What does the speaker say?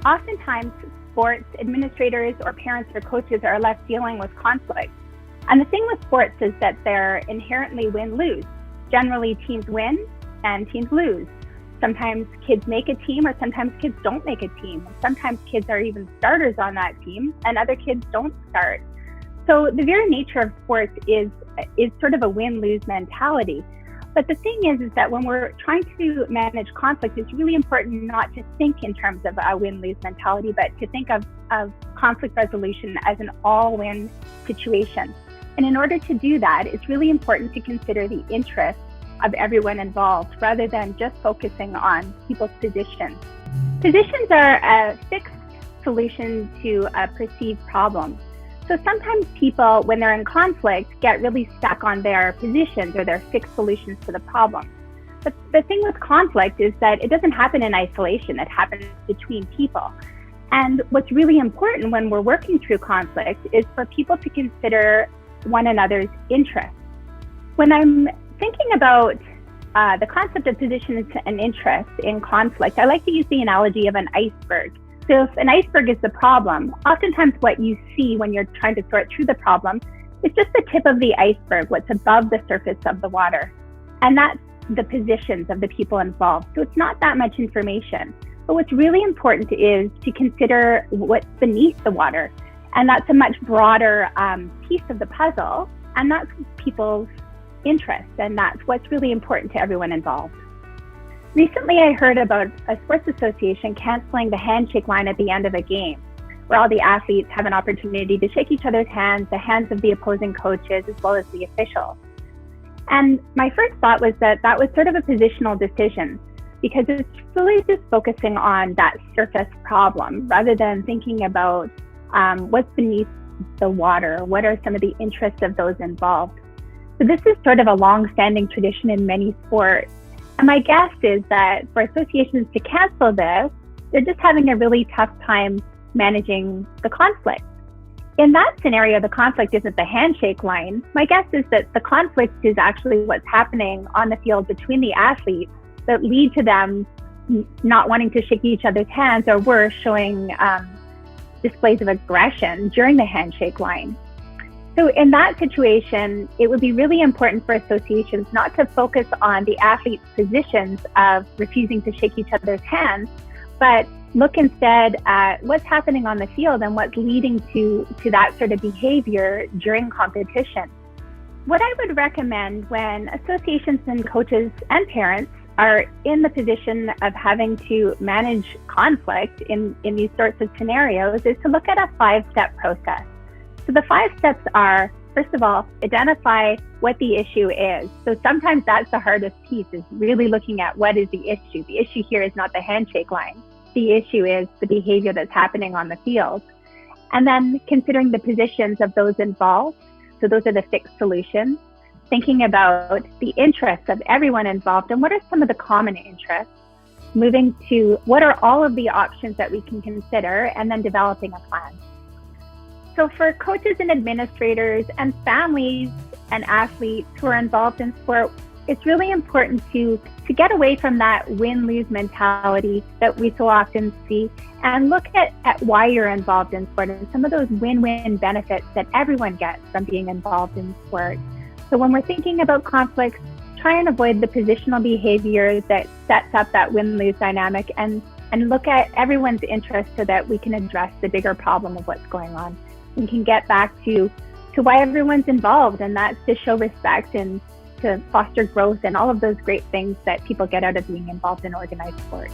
Oftentimes, sports administrators or parents or coaches are left dealing with conflict. And the thing with sports is that they're inherently win-lose. Generally, teams win and teams lose. Sometimes kids make a team, or sometimes kids don't make a team. Sometimes kids are even starters on that team and other kids don't start. So the very nature of sports is sort of a win-lose mentality. But the thing is that when we're trying to manage conflict, it's really important not to think in terms of a win-lose mentality, but to think of conflict resolution as an all-win situation. And in order to do that, it's really important to consider the interests of everyone involved rather than just focusing on people's positions. Positions are a fixed solution to a perceived problem. So sometimes people, when they're in conflict, get really stuck on their positions or their fixed solutions to the problem. But the thing with conflict is that it doesn't happen in isolation. It happens between people. And what's really important when we're working through conflict is for people to consider one another's interests. When I'm thinking about the concept of positions and interests in conflict, I like to use the analogy of an iceberg. So if an iceberg is the problem, oftentimes what you see when you're trying to sort through the problem is just the tip of the iceberg, what's above the surface of the water. And that's the positions of the people involved. So it's not that much information. But what's really important is to consider what's beneath the water. And that's a much broader piece of the puzzle. And that's people's interests. And that's what's really important to everyone involved. Recently, I heard about a sports association canceling the handshake line at the end of a game, where all the athletes have an opportunity to shake each other's hands, the hands of the opposing coaches, as well as the officials. And my first thought was that was sort of a positional decision, because it's really just focusing on that surface problem rather than thinking about what's beneath the water, what are some of the interests of those involved. So this is sort of a long-standing tradition in many sports. And my guess is that for associations to cancel this, they're just having a really tough time managing the conflict. In that scenario, the conflict isn't the handshake line. My guess is that the conflict is actually what's happening on the field between the athletes that lead to them not wanting to shake each other's hands, or worse, showing displays of aggression during the handshake line. So in that situation, it would be really important for associations not to focus on the athletes' positions of refusing to shake each other's hands, but look instead at what's happening on the field and what's leading to that sort of behavior during competition. What I would recommend when associations and coaches and parents are in the position of having to manage conflict in these sorts of scenarios is to look at a 5-step process. So the 5 steps are, first of all, identify what the issue is. So sometimes that's the hardest piece, is really looking at what is the issue. The issue here is not the handshake line. The issue is the behavior that's happening on the field. And then considering the positions of those involved. So those are the fixed solutions. Thinking about the interests of everyone involved and what are some of the common interests. Moving to what are all of the options that we can consider, and then developing a plan. So for coaches and administrators and families and athletes who are involved in sport, it's really important to get away from that win-lose mentality that we so often see and look at why you're involved in sport and some of those win-win benefits that everyone gets from being involved in sport. So when we're thinking about conflicts, try and avoid the positional behavior that sets up that win-lose dynamic and look at everyone's interest so that we can address the bigger problem of what's going on. We can get back to why everyone's involved, and that's to show respect and to foster growth and all of those great things that people get out of being involved in organized sport.